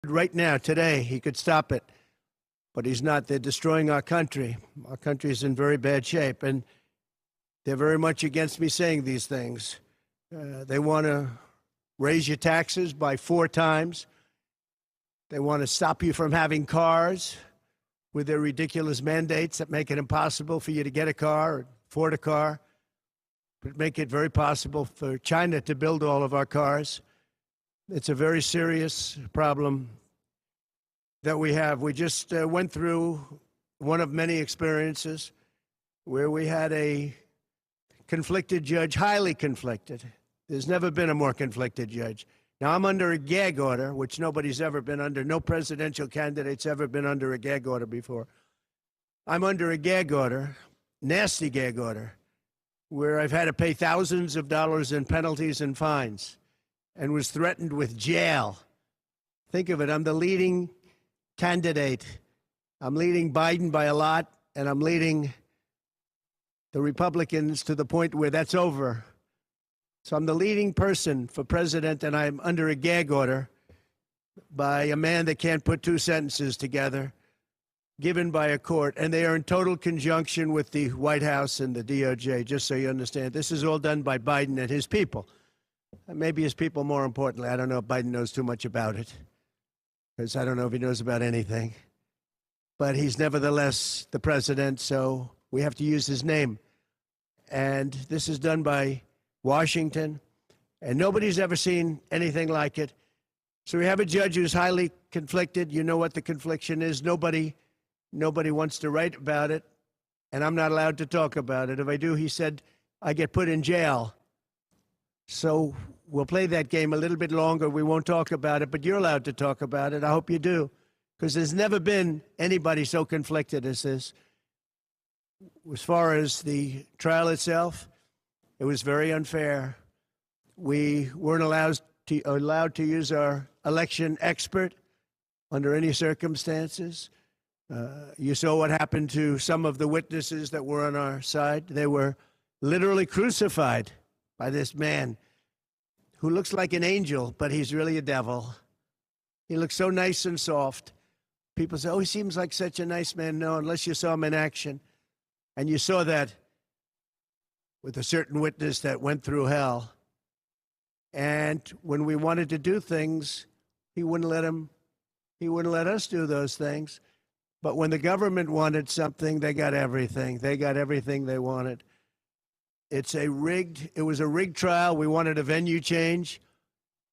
Right now, today, he could stop it, but he's not. They're destroying our country. Our country is in very bad shape, and they're very much against me saying these things. They want to raise your taxes by 4 times. They want to stop you from having cars with their ridiculous mandates that make it impossible for you to get a car or afford a car, but make it very possible for China to build all of our cars. It's a very serious problem that we have. We just went through one of many experiences where we had a conflicted judge, highly conflicted. There's never been a more conflicted judge. Now, I'm under a gag order, which nobody's ever been under. No presidential candidate's ever been under a gag order before. I'm under a gag order, nasty gag order, where I've had to pay thousands of dollars in penalties and fines and was threatened with jail. Think of it. I'm the leading candidate. I'm leading Biden by a lot, and I'm leading the Republicans to the point where that's over. So I'm the leading person for president, and I'm under a gag order by a man that can't put 2 sentences together, given by a court. And they are in total conjunction with the White House and the DOJ, just so you understand. This is all done by Biden and his people. And maybe his people more importantly. I don't know if Biden knows too much about it, because I don't know if he knows about anything. But he's nevertheless the president, so we have to use his name. And this is done by Washington, and nobody's ever seen anything like it. So we have a judge who's highly conflicted. You know what the confliction is. Nobody wants to write about it, and I'm not allowed to talk about it. If I do, he said, I get put in jail. So we'll play that game a little bit longer. We won't talk about it, but you're allowed to talk about it. I hope you do, because there's never been anybody so conflicted as this. As far as the trial itself, it was very unfair. We weren't allowed to use our election expert under any circumstances. You saw what happened to some of the witnesses that were on our side. They were literally crucified by this man who looks like an angel, but he's really a devil. He looks so nice and soft. People say, oh, he seems like such a nice man. No, unless you saw him in action. And you saw that with a certain witness that went through hell. And when we wanted to do things, he wouldn't let us do those things. But when the government wanted something, they got everything. They got everything they wanted. It was a rigged trial. We wanted a venue change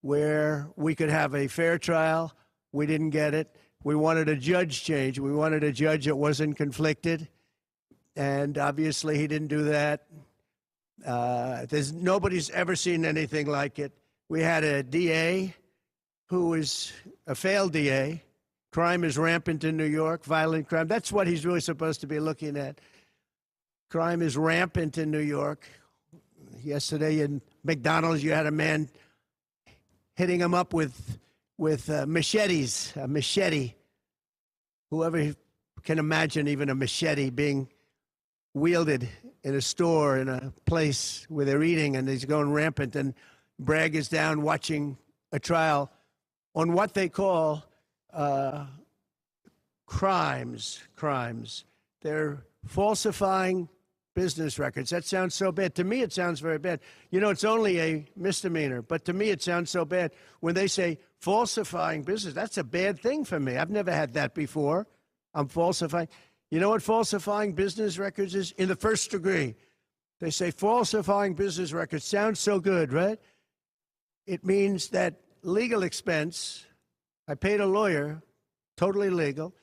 where we could have a fair trial. We didn't get it. We wanted a judge change. We wanted a judge that wasn't conflicted. And obviously he didn't do that. Nobody's ever seen anything like it. We had a DA who was a failed DA. Crime is rampant in New York, violent crime. That's what he's really supposed to be looking at. Crime is rampant in New York. Yesterday in McDonald's, you had a man hitting him up with machetes, a machete. Whoever can imagine even a machete being wielded in a store, in a place where they're eating, and he's going rampant. And Bragg is down watching a trial on what they call crimes. They're falsifying business records. That sounds so bad. To me, it sounds very bad. You know, it's only a misdemeanor, but to me, it sounds so bad. When they say falsifying business, that's a bad thing for me. I've never had that before. I'm falsifying. You know what falsifying business records is? In the first degree. They say falsifying business records. Sounds so good, right? It means that legal expense, I paid a lawyer, totally legal.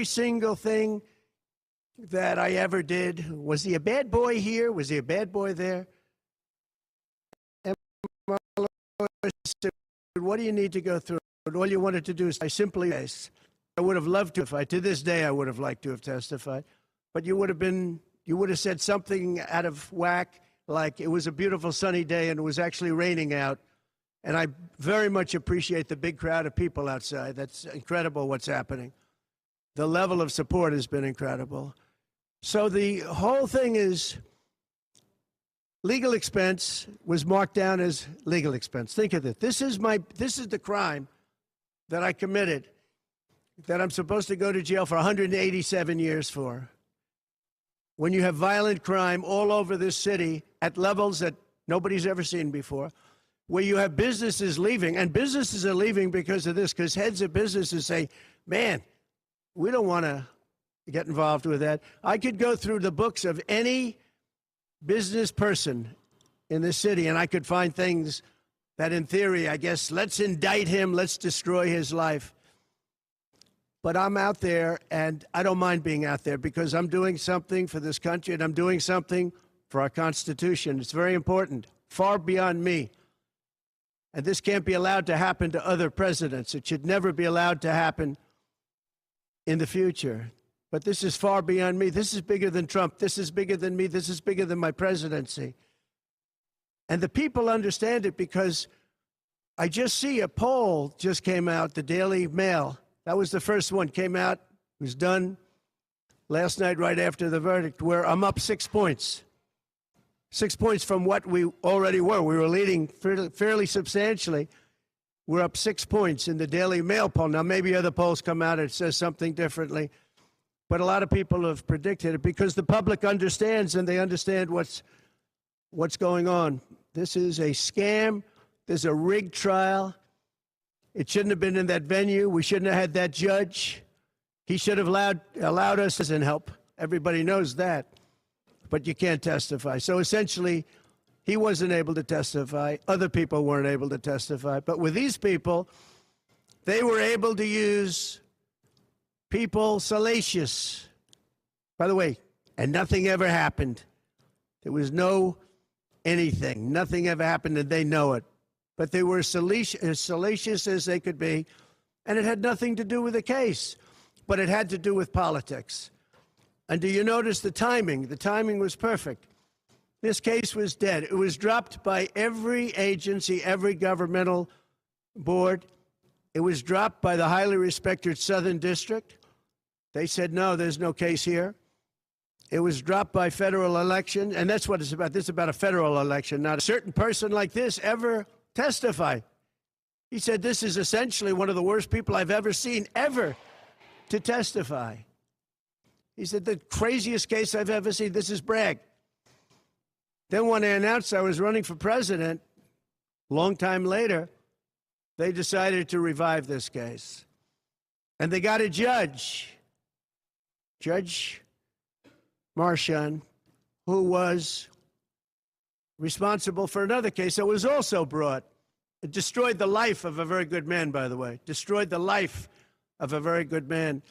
single thing that I ever did. Was he a bad boy here? Was he a bad boy there? And my lawyer said, what do you need to go through? All you wanted to do is I simply, I would have loved to have, to this day I would have liked to have testified, but you would have said something out of whack, like it was a beautiful sunny day and it was actually raining out. And I very much appreciate the big crowd of people outside. That's incredible what's happening. The level of support has been incredible. So the whole thing is legal expense was marked down as legal expense. Think of it. This is the crime that I committed that I'm supposed to go to jail for 187 years for. When you have violent crime all over this city at levels that nobody's ever seen before, where you have businesses leaving, and businesses are leaving because of this, because heads of businesses say, man, we don't want to get involved with that. I could go through the books of any business person in this city, and I could find things that in theory, I guess, let's indict him, let's destroy his life. But I'm out there, and I don't mind being out there because I'm doing something for this country, and I'm doing something for our Constitution. It's very important, far beyond me. And this can't be allowed to happen to other presidents. It should never be allowed to happen in the future. But this is far beyond me. This is bigger than Trump. This is bigger than me. This is bigger than my presidency. And the people understand it because I just see a poll just came out, the Daily Mail. That was the first one, came out, was done last night right after the verdict, where I'm up 6 points. 6 points from what we already were. We were leading fairly substantially. We're up 6 points in the Daily Mail poll. Now, maybe other polls come out and it says something differently. But a lot of people have predicted it because the public understands and they understand what's going on. This is a scam. There's a rigged trial. It shouldn't have been in that venue. We shouldn't have had that judge. He should have allowed us and help. Everybody knows that. But you can't testify. So essentially, he wasn't able to testify. Other people weren't able to testify. But with these people, they were able to use people salacious. By the way, and nothing ever happened. There was no anything. Nothing ever happened, and they know it. But they were as salacious as they could be, and it had nothing to do with the case. But it had to do with politics. And do you notice the timing? The timing was perfect. This case was dead. It was dropped by every agency, every governmental board. It was dropped by the highly respected Southern District. They said, no, there's no case here. It was dropped by federal election, and that's what it's about. This is about a federal election, not a certain person like this ever testify. He said, this is essentially one of the worst people I've ever seen ever to testify. He said, the craziest case I've ever seen. This is Bragg. Then when I announced I was running for president, long time later, they decided to revive this case. And they got a judge, Judge Marchand, who was responsible for another case that was also brought. It destroyed the life of a very good man, by the way. Destroyed the life of a very good man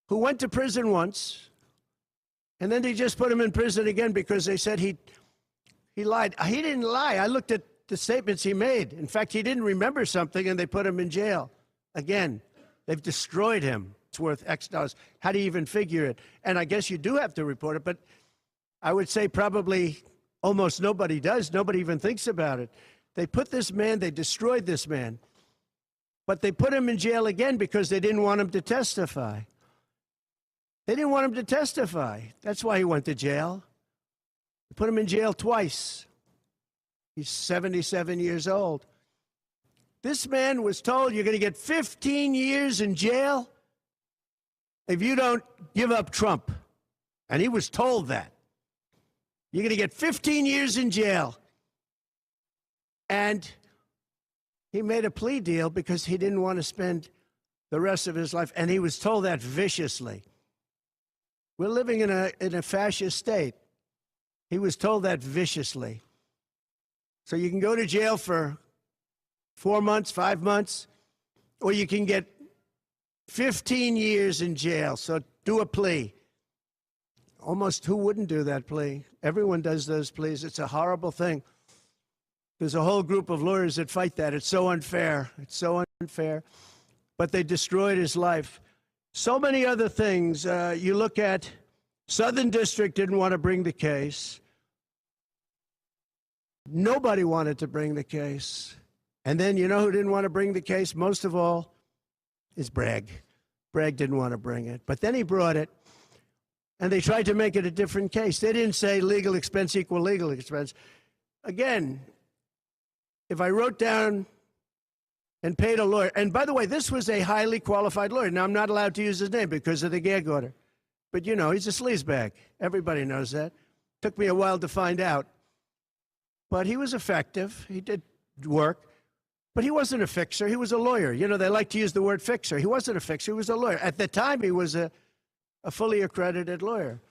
who went to prison once, and then they just put him in prison again because they said he lied. He didn't lie. I looked at the statements he made. In fact, he didn't remember something, and they put him in jail. Again, they've destroyed him. It's worth X dollars. How do you even figure it? And I guess you do have to report it, but I would say probably almost nobody does. Nobody even thinks about it. They put this man, they destroyed this man, but they put him in jail again because they didn't want him to testify. They didn't want him to testify. That's why he went to jail. They put him in jail twice. He's 77 years old. This man was told, you're going to get 15 years in jail if you don't give up Trump. And he was told that. You're going to get 15 years in jail. And he made a plea deal because he didn't want to spend the rest of his life. And he was told that viciously. We're living in a fascist state. He was told that viciously. So you can go to jail for 4 months, 5 months, or you can get 15 years in jail. So do a plea. Almost who wouldn't do that plea? Everyone does those pleas. It's a horrible thing. There's a whole group of lawyers that fight that. It's so unfair. It's so unfair. But they destroyed his life. So many other things. You look at Southern District didn't want to bring the case. Nobody wanted to bring the case. And then you know who didn't want to bring the case? Most of all is Bragg. Bragg didn't want to bring it. But then he brought it. And they tried to make it a different case. They didn't say legal expense equal legal expense. Again, if I wrote down and paid a lawyer, and by the way, this was a highly qualified lawyer. Now, I'm not allowed to use his name because of the gag order. But, you know, he's a sleazebag. Everybody knows that. Took me a while to find out. But he was effective. He did work. But he wasn't a fixer. He was a lawyer. You know, they like to use the word fixer. He wasn't a fixer. He was a lawyer. At the time, he was a fully accredited lawyer.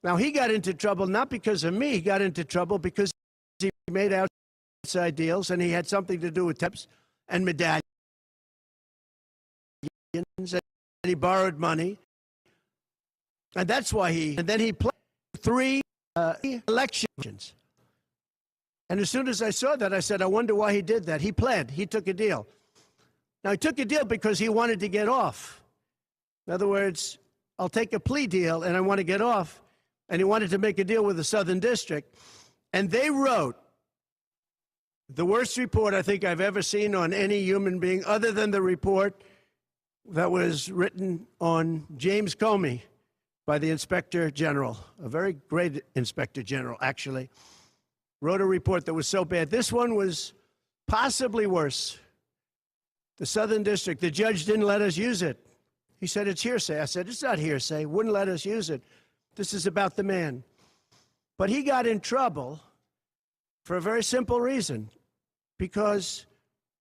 Now, he got into trouble not because of me. He got into trouble because he made outside deals, and he had something to do with tips and medallions, and he borrowed money. And that's why and then he played 3 elections. And as soon as I saw that, I said, I wonder why he did that. He pled. He took a deal. Now, he took a deal because he wanted to get off. In other words, I'll take a plea deal, and I want to get off. And he wanted to make a deal with the Southern District. And they wrote the worst report I think I've ever seen on any human being, other than the report that was written on James Comey by the Inspector General, a very great Inspector General, actually, wrote a report that was so bad. This one was possibly worse. The Southern District, the judge didn't let us use it. He said, it's hearsay. I said, it's not hearsay. Wouldn't let us use it. This is about the man. But he got in trouble for a very simple reason, because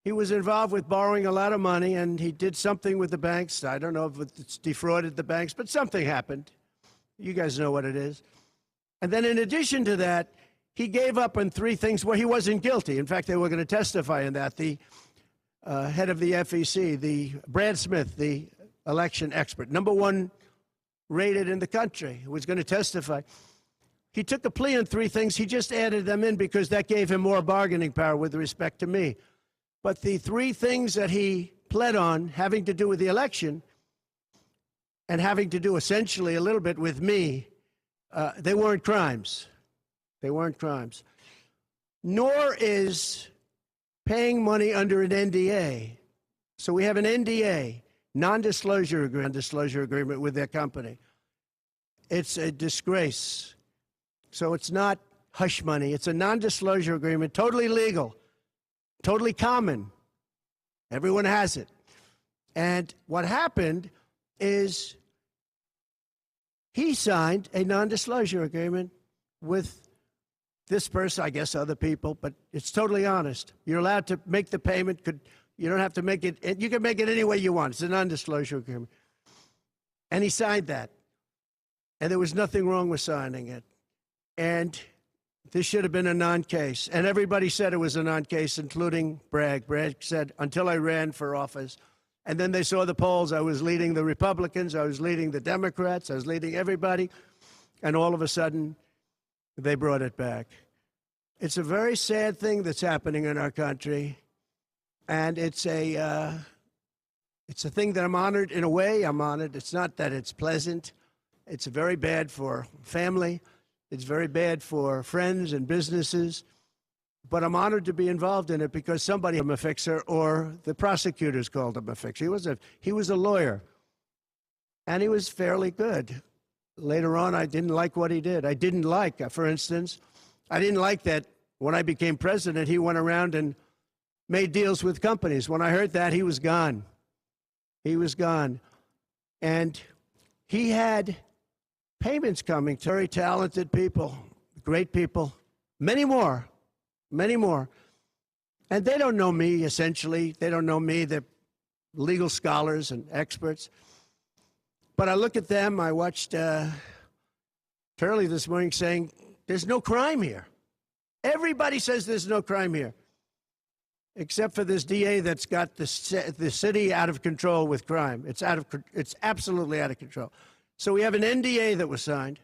he was involved with borrowing a lot of money, and he did something with the banks. I don't know if it's defrauded the banks, but something happened. You guys know what it is. And then in addition to that, he gave up on 3 things where he wasn't guilty. In fact, they were going to testify in that. The head of the FEC, the Brad Smith, the election expert, #1 rated in the country, who was going to testify. He took a plea on 3 things. He just added them in because that gave him more bargaining power with respect to me. But the 3 things that he pled on, having to do with the election and having to do essentially a little bit with me, they weren't crimes. They weren't crimes. Nor is paying money under an NDA. So we have an NDA, non-disclosure agreement with their company. It's a disgrace. So it's not hush money. It's a non-disclosure agreement, totally legal, totally common. Everyone has it. And what happened is he signed a non-disclosure agreement with this person, I guess other people, but it's totally honest. You're allowed to make the payment. You don't have to make it. You can make it any way you want. It's a non-disclosure agreement. And he signed that. And there was nothing wrong with signing it. And this should have been a non-case. And everybody said it was a non-case, including Bragg. Bragg said, until I ran for office. And then they saw the polls. I was leading the Republicans. I was leading the Democrats. I was leading everybody. And all of a sudden, they brought it back. It's a very sad thing that's happening in our country. And it's a thing that I'm honored. In a way, I'm honored. It's not that it's pleasant. It's very bad for family. It's very bad for friends and businesses. But I'm honored to be involved in it because somebody called him a fixer, or the prosecutors called him a fixer. He was a lawyer. And he was fairly good. Later on, I didn't like what he did. I didn't like, for instance, I didn't like that when I became president, he went around and made deals with companies. When I heard that, he was gone. He was gone. And he had payments coming to very talented people, great people, many more. And they don't know me, essentially. They don't know me. They're legal scholars and experts. But I look at them. I watched Turley this morning saying, there's no crime here. Everybody says there's no crime here. except for this DA that's got the city out of control with crime. It's absolutely out of control. So we have an NDA that was signed.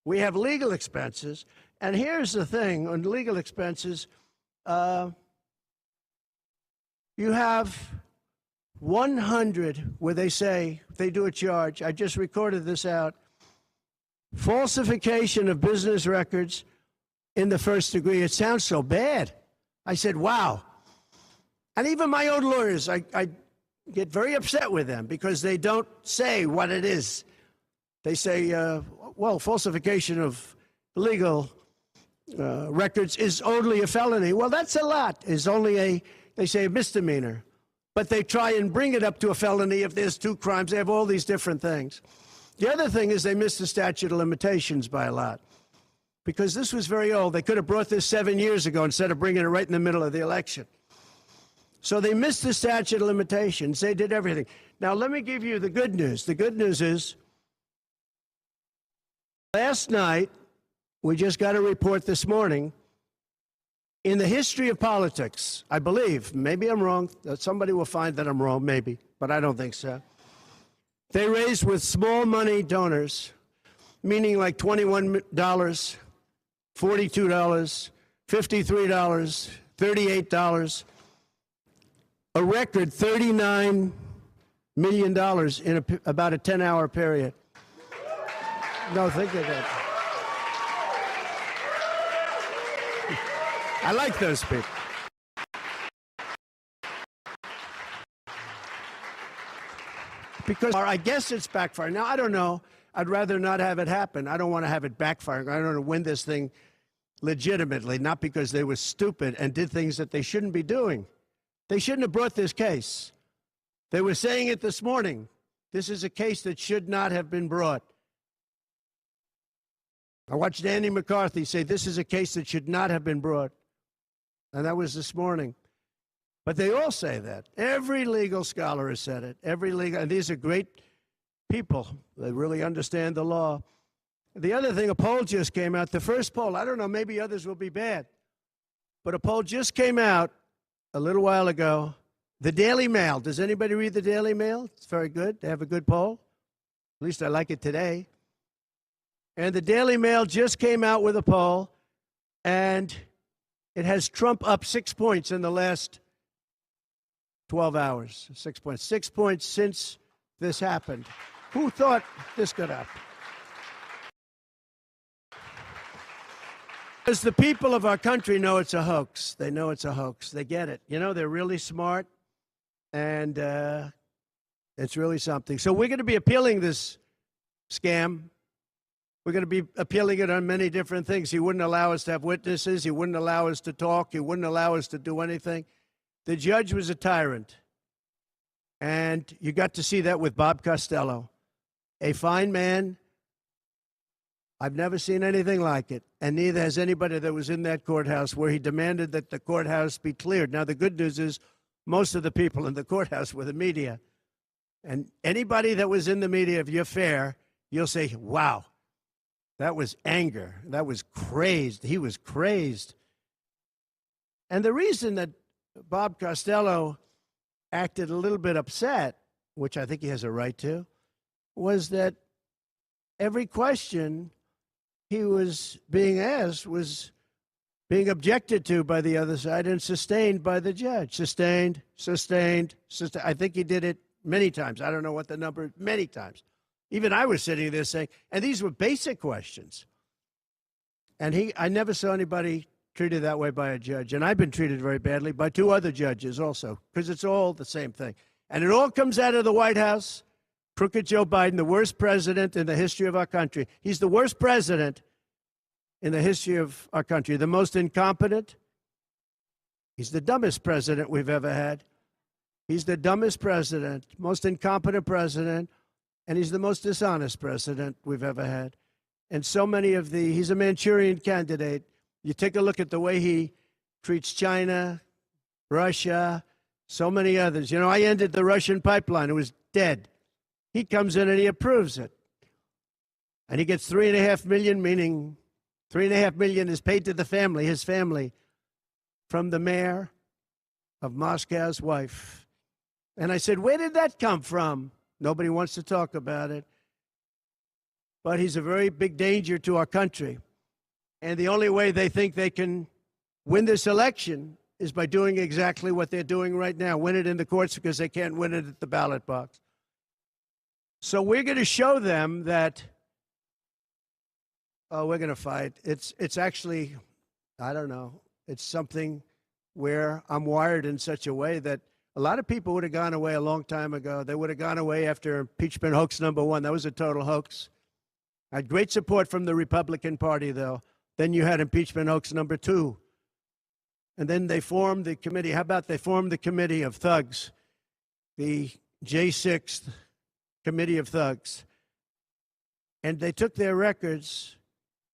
We have legal expenses. And here's the thing on legal expenses. You have 100 where they say, they do a charge. I just recorded this out. Falsification of business records in the first degree. It sounds so bad. I said, wow. And even my own lawyers, I get very upset with them because they don't say what it is. They say, well, falsification of legal records is only a felony. Well, that's a lot. It's only they say a misdemeanor. But they try and bring it up to a felony if there's 2 crimes. They have all these different things. The other thing is they missed the statute of limitations by a lot because this was very old. They could have brought this 7 years ago instead of bringing it right in the middle of the election. So they missed the statute of limitations. They did everything. Now, let me give you the good news. The good news is last night, we just got a report this morning, in the history of politics, I believe, maybe I'm wrong, somebody will find that I'm wrong, maybe, but I don't think so. They raised with small money donors, meaning like $21, $42, $53, $38, a record $39 million in about a 10-hour period. No, think of that. I like those people. Because I guess it's backfiring. Now, I don't know. I'd rather not have it happen. I don't want to have it backfiring. I don't want to win this thing legitimately, not because they were stupid and did things that they shouldn't be doing. They shouldn't have brought this case. They were saying it this morning. This is a case that should not have been brought. I watched Andy McCarthy say this is a case that should not have been brought. And that was this morning. But they all say that. Every legal scholar has said it. And these are great people that really understand the law. The other thing, a poll just came out. The first poll, I don't know, maybe others will be bad. But a poll just came out a little while ago. The Daily Mail. Does anybody read the Daily Mail? It's very good. They have a good poll. At least I like it today. And the Daily Mail just came out with a poll, and it has Trump up 6 points in the last 12 hours. 6 points. 6 points since this happened. Who thought this could happen? Because the people of our country know it's a hoax. They know it's a hoax. They get it. You know, they're really smart, and it's really something. So we're going to be appealing this scam. We're going to be appealing it on many different things. He wouldn't allow us to have witnesses. He wouldn't allow us to talk. He wouldn't allow us to do anything. The judge was a tyrant. And you got to see that with Bob Costello, a fine man. I've never seen anything like it. And neither has anybody that was in that courthouse where he demanded that the courthouse be cleared. Now, the good news is most of the people in the courthouse were the media. And anybody that was in the media, if you're fair, you'll say, wow. That was anger. That was crazed. He was crazed. And the reason that Bob Costello acted a little bit upset, which I think he has a right to, was that every question he was being asked was being objected to by the other side and sustained by the judge. Sustained. I think he did it many times. I don't know what the number, many times. Even I was sitting there saying, and these were basic questions. And I never saw anybody treated that way by a judge. And I've been treated very badly by 2 other judges also, because it's all the same thing. And it all comes out of the White House. Crooked Joe Biden, the worst president in the history of our country. He's the worst president in the history of our country. The most incompetent. He's the dumbest president we've ever had. He's the dumbest president, most incompetent president. And he's the most dishonest president we've ever had. And so many of he's a Manchurian candidate. You take a look at the way he treats China, Russia, so many others. You know, I ended the Russian pipeline. It was dead. He comes in and he approves it. And he gets $3.5 million, meaning $3.5 million is paid to the family, his family, from the mayor. of Moscow's wife. And I said, where did that come from? Nobody wants to talk about it. But he's a very big danger to our country. And the only way they think they can win this election is by doing exactly what they're doing right now, win it in the courts because they can't win it at the ballot box. So we're going to show them that, oh, we're going to fight. It's actually, I don't know, it's something where I'm wired in such a way that a lot of people would have gone away a long time ago. They would have gone away after impeachment hoax number 1. That was a total hoax. I had great support from the Republican Party, though. Then you had impeachment hoax number 2. And then they formed the committee. How about they formed the committee of thugs, the J6 committee of thugs. And they took their records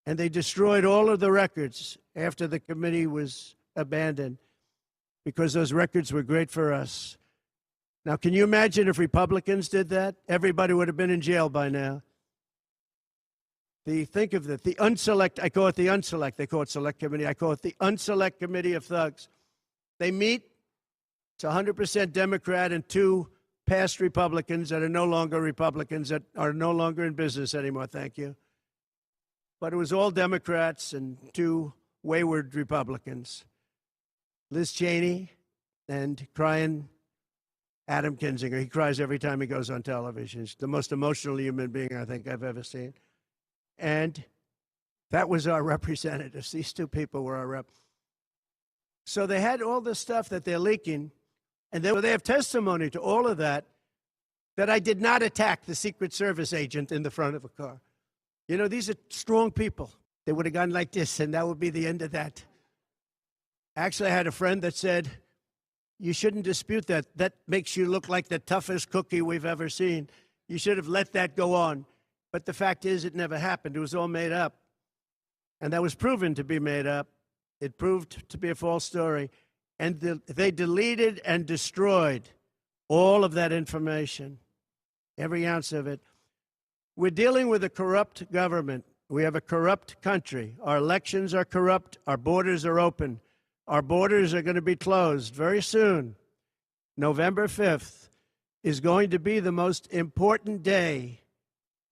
and they destroyed all of the records after the committee was abandoned because those records were great for us. Now, can you imagine if Republicans did that? Everybody would have been in jail by now. Think of it, the unselect, I call it the unselect, they call it select committee, I call it the unselect committee of thugs. They meet, it's 100% Democrat and 2 past Republicans that are no longer Republicans, that are no longer in business anymore, thank you. But it was all Democrats and 2 wayward Republicans. Liz Cheney and crying Adam Kinzinger. He cries every time he goes on television. He's the most emotional human being I think I've ever seen. And that was our representatives. These 2 people were our rep. So they had all this stuff that they're leaking, and they have testimony to all of that, that I did not attack the Secret Service agent in the front of a car. You know, these are strong people. They would have gone like this, and that would be the end of that. Actually, I had a friend that said, you shouldn't dispute that. That makes you look like the toughest cookie we've ever seen. You should have let that go on. But the fact is, it never happened. It was all made up. And that was proven to be made up. It proved to be a false story. And they deleted and destroyed all of that information, every ounce of it. We're dealing with a corrupt government. We have a corrupt country. Our elections are corrupt. Our borders are open. Our borders are going to be closed very soon. November 5th is going to be the most important day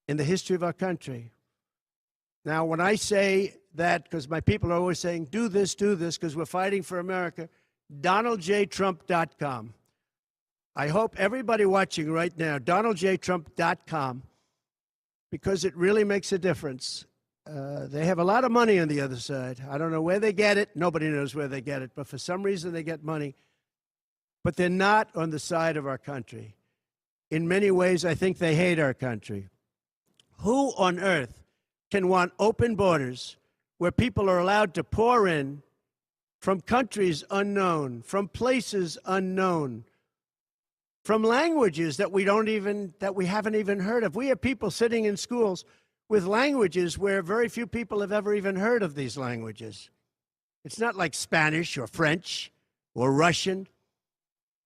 in the history of our country. Now, when I say that, because my people are always saying, do this, because we're fighting for America, DonaldJTrump.com. I hope everybody watching right now, DonaldJTrump.com, because it really makes a difference. They have a lot of money on the other side. I don't know where they get it. Nobody knows where they get it. But for some reason, they get money. But they're not on the side of our country. In many ways, I think they hate our country. Who on earth can want open borders where people are allowed to pour in from countries unknown, from places unknown, from languages that we haven't even heard of? We have people sitting in schools with languages where very few people have ever even heard of these languages. It's not like Spanish or French or Russian.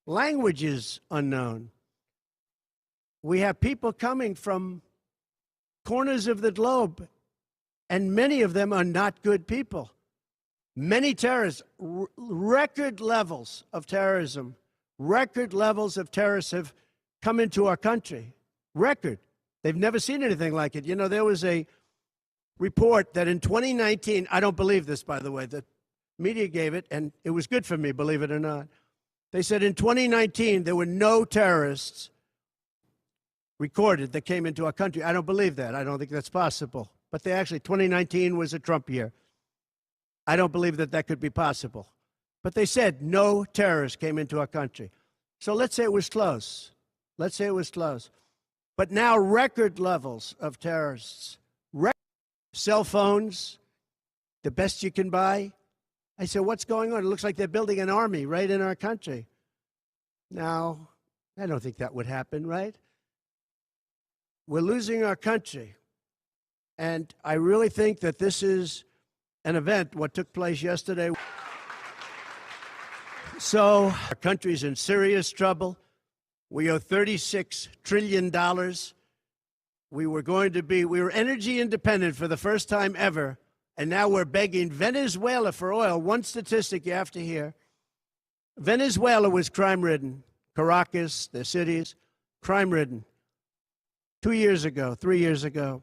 Languages unknown. We have people coming from corners of the globe, and many of them are not good people. Many terrorists, record levels of terrorism, record levels of terrorists have come into our country. Record. They've never seen anything like it. You know, there was a report that in 2019, I don't believe this, by the way, the media gave it, and it was good for me, believe it or not. They said in 2019, there were no terrorists recorded that came into our country. I don't believe that. I don't think that's possible. But 2019 was a Trump year. I don't believe that that could be possible. But they said no terrorists came into our country. So let's say it was close. Let's say it was close. But now record levels of terrorists. Cell phones, the best you can buy. I said, what's going on? It looks like they're building an army right in our country. Now, I don't think that would happen, right? We're losing our country. And I really think that this is an event, what took place yesterday. So our country's in serious trouble. We owe $36 trillion. We were energy independent for the first time ever, and now we're begging Venezuela for oil. One statistic you have to hear. Venezuela was crime-ridden. Caracas, the cities, crime-ridden. 2 years ago, 3 years ago.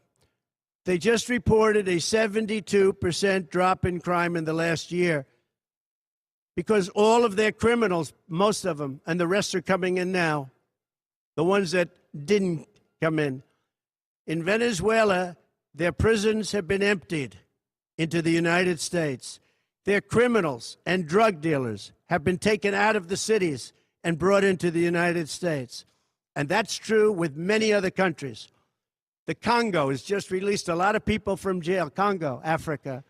They just reported a 72% drop in crime in the last year because all of their criminals, most of them, and the rest are coming in now, the ones that didn't come in. In Venezuela, their prisons have been emptied into the United States. Their criminals and drug dealers have been taken out of the cities and brought into the United States. And that's true with many other countries. The Congo has just released a lot of people from jail. Congo, Africa,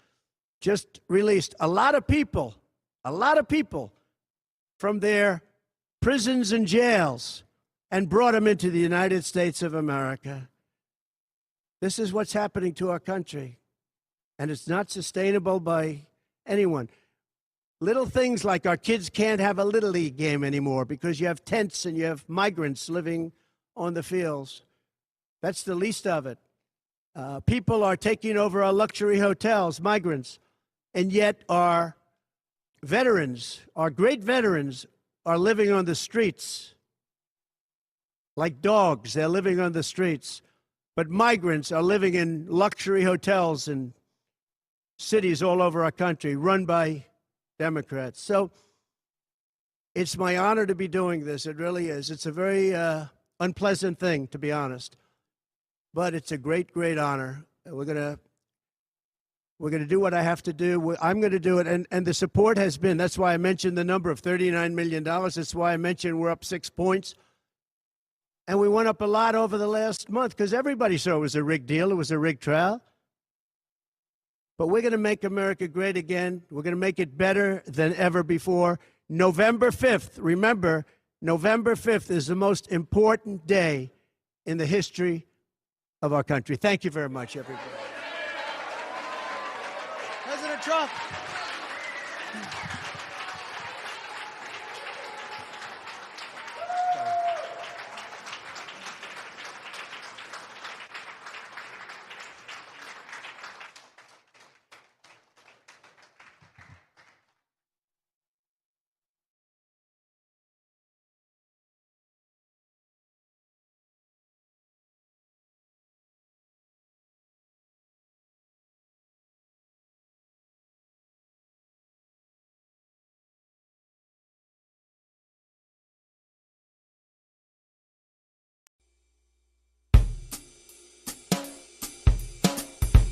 just released a lot of people from their prisons and jails and brought them into the United States of America. This is what's happening to our country. And it's not sustainable by anyone. Little things like our kids can't have a Little League game anymore because you have tents and you have migrants living on the fields. That's the least of it. People are taking over our luxury hotels, migrants, and yet our veterans, our great veterans, are living on the streets like dogs. They're living on the streets. But migrants are living in luxury hotels in cities all over our country, run by Democrats. So it's my honor to be doing this. It really is. It's a very unpleasant thing, to be honest. But it's a great, great honor. We're gonna do what I have to do. I'm going to do it. And the support has been, that's why I mentioned the number of $39 million. That's why I mentioned we're up 6 points. And we went up a lot over the last month because everybody saw it was a rigged deal. It was a rigged trial. But we're going to make America great again. We're going to make it better than ever before. November 5th, remember, November 5th is the most important day in the history of our country. Thank you very much, everybody. President Trump.